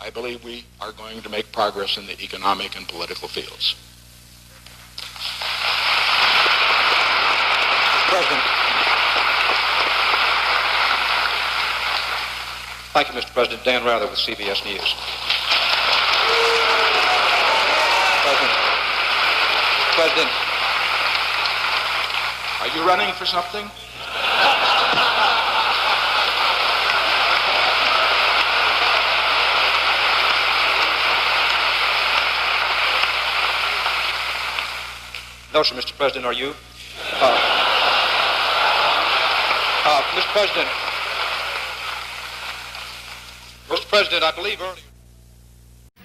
I believe we are going to make progress in the economic and political fields. President. Thank you, Mr. President. Dan Rather with CBS News. President. Are you running for something? No, sir, Mr. President, are you? Mr. President. Mr. President, I believe earlier.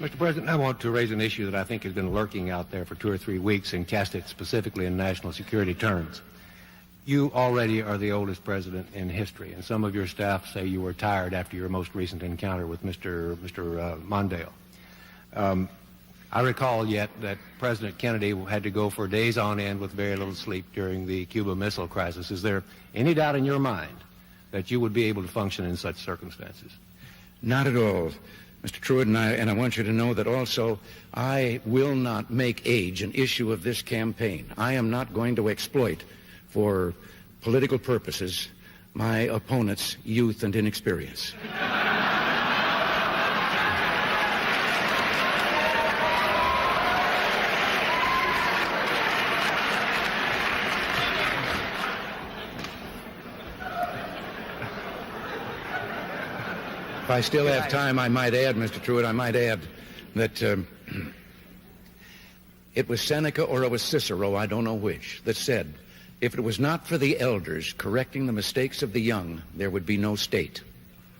Mr. President, I want to raise an issue that I think has been lurking out there for 2 or 3 weeks and cast it specifically in national security terms. You already are the oldest president in history, and some of your staff say you were tired after your most recent encounter with Mr. Mondale. I recall yet that President Kennedy had to go for days on end with very little sleep during the Cuba Missile Crisis. Is there any doubt in your mind that you would be able to function in such circumstances? Not at all, Mr. Truitt, and I want you to know that also I will not make age an issue of this campaign. I am not going to exploit for political purposes my opponent's youth and inexperience. If I still have time, I might add, Mr. Truitt, I might add that it was Seneca or it was Cicero, I don't know which, that said, if it was not for the elders correcting the mistakes of the young, there would be no state.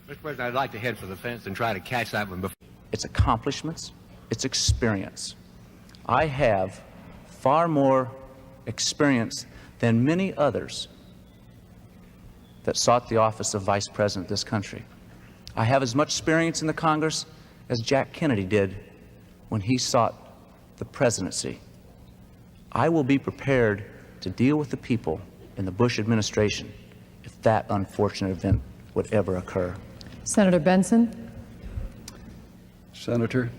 Mr. President, I'd like to head for the fence and try to catch that one before. It's accomplishments, it's experience. I have far more experience than many others that sought the office of Vice President of this country. I have as much experience in the Congress as Jack Kennedy did when he sought the presidency. I will be prepared to deal with the people in the Bush administration if that unfortunate event would ever occur. Senator Benson. Senator,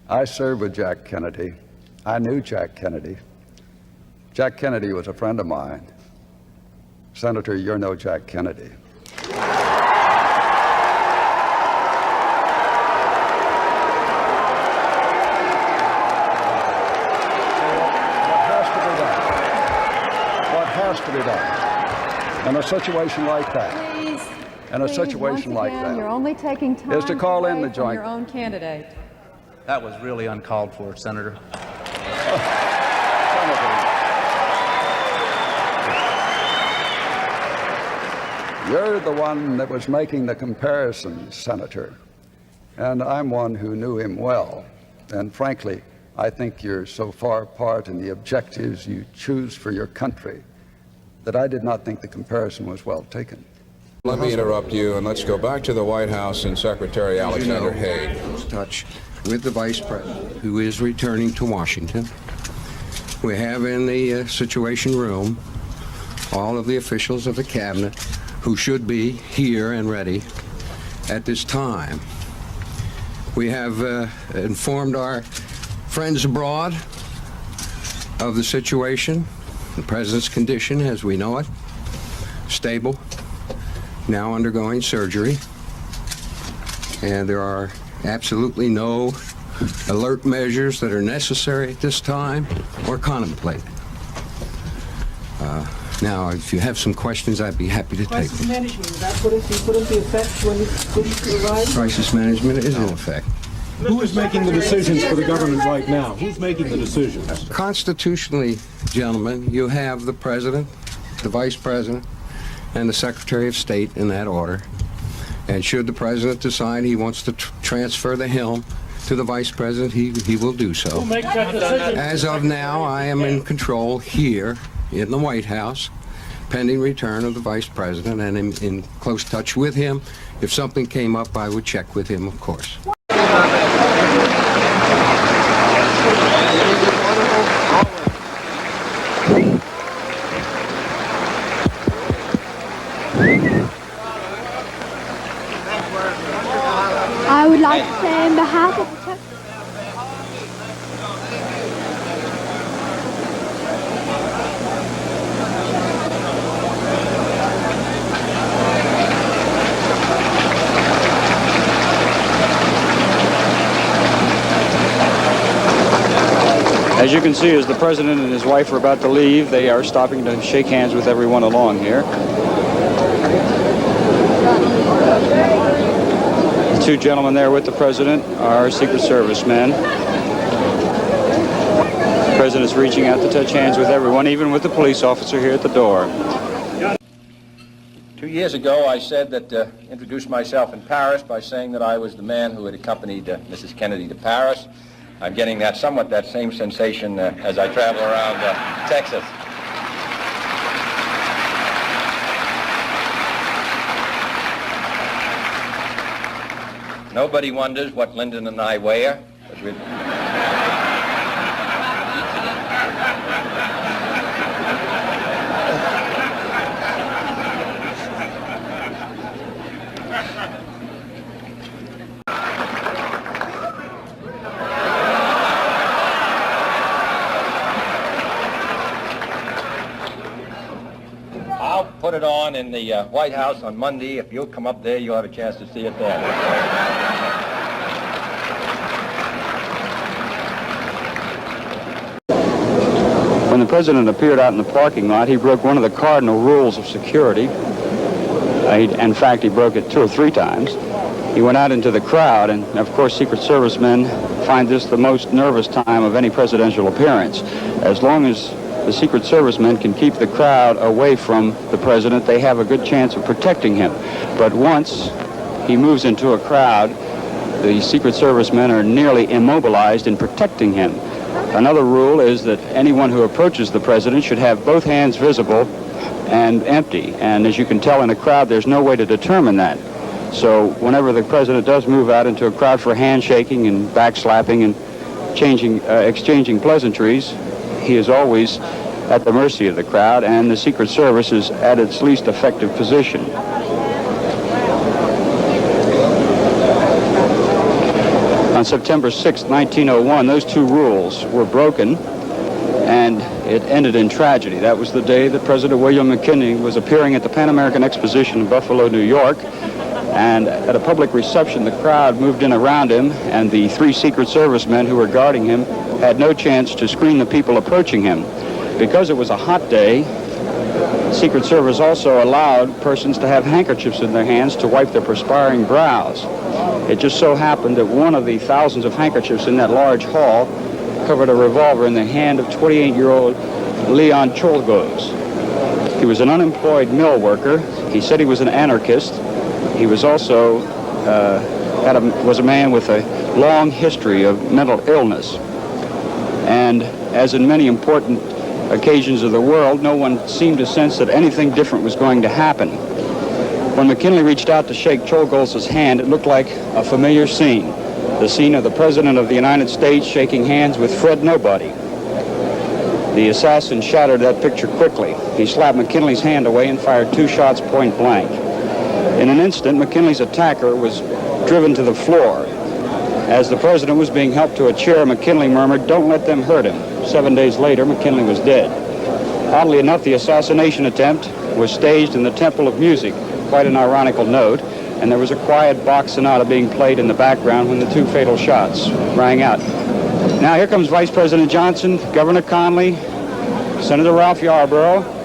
I served with Jack Kennedy. I knew Jack Kennedy. Jack Kennedy was a friend of mine. Senator, you're no Jack Kennedy. To be done in a situation like that. Please, in a situation like that, you're only taking time is to call in the joint. Your own candidate. That was really uncalled for, Senator. You're the one that was making the comparisons, Senator, and I'm one who knew him well. And frankly, I think you're so far apart in the objectives you choose for your country that I did not think the comparison was well taken. Let me interrupt you, and let's go back to the White House and Secretary Alexander Haig. Touch with the Vice President, who is returning to Washington. We have in the Situation Room all of the officials of the Cabinet who should be here and ready at this time. We have informed our friends abroad of the situation. The President's condition, as we know it, stable, now undergoing surgery, and there are absolutely no alert measures that are necessary at this time or contemplated. Now, if you have some questions, I'd be happy to take them. Crisis management, is that put into effect when you arrived? Crisis management is in effect. Who is making the decisions for the government right now? Who's making the decisions? Constitutionally, gentlemen, you have the President, the Vice President, and the Secretary of State in that order. And should the President decide he wants to transfer the helm to the Vice President, he will do so. Who makes that decision? As of now, I am in control here in the White House, pending return of the Vice President, and in close touch with him. If something came up, I would check with him, of course. I would like like to say on behalf of the As you can see, as the president and his wife are about to leave, they are stopping to shake hands with everyone along here. The two gentlemen there with the president are Secret Service men. The president's reaching out to touch hands with everyone, even with the police officer here at the door. 2 years ago, I said that, introduced myself in Paris by saying that I was the man who had accompanied Mrs. Kennedy to Paris. I'm getting somewhat that same sensation as I travel around Texas. Nobody wonders what Lyndon and I wear. I'll put it on in the White House on Monday. If you'll come up there, you'll have a chance to see it there. When the president appeared out in the parking lot, he broke one of the cardinal rules of security. In fact, he broke it 2 or 3 times. He went out into the crowd, and of course, Secret Service men find this the most nervous time of any presidential appearance. As long as the Secret Service men can keep the crowd away from the president, they have a good chance of protecting him. But once he moves into a crowd, the Secret Service men are nearly immobilized in protecting him. Another rule is that anyone who approaches the president should have both hands visible and empty. And as you can tell in a crowd, there's no way to determine that. So whenever the president does move out into a crowd for handshaking and backslapping and exchanging pleasantries, he is always at the mercy of the crowd, and the Secret Service is at its least effective position. On September 6, 1901, those 2 rules were broken, and it ended in tragedy. That was the day that President William McKinley was appearing at the Pan American Exposition in Buffalo, New York, and at a public reception, the crowd moved in around him, and the 3 Secret Service men who were guarding him had no chance to screen the people approaching him. Because it was a hot day, Secret Service also allowed persons to have handkerchiefs in their hands to wipe their perspiring brows. It just so happened that one of the thousands of handkerchiefs in that large hall covered a revolver in the hand of 28-year-old Leon Czolgosz. He was an unemployed mill worker. He said he was an anarchist. He was also was a man with a long history of mental illness. And as in many important occasions of the world, no one seemed to sense that anything different was going to happen. When McKinley reached out to shake Czolgosz's hand, it looked like a familiar scene. The scene of the President of the United States shaking hands with Fred Nobody. The assassin shattered that picture quickly. He slapped McKinley's hand away and fired 2 shots point blank. In an instant, McKinley's attacker was driven to the floor. As the president was being helped to a chair, McKinley murmured, "Don't let them hurt him." 7 days later, McKinley was dead. Oddly enough, the assassination attempt was staged in the Temple of Music, quite an ironical note, and there was a quiet Bach sonata being played in the background when the 2 fatal shots rang out. Now here comes Vice President Johnson, Governor Connally, Senator Ralph Yarborough,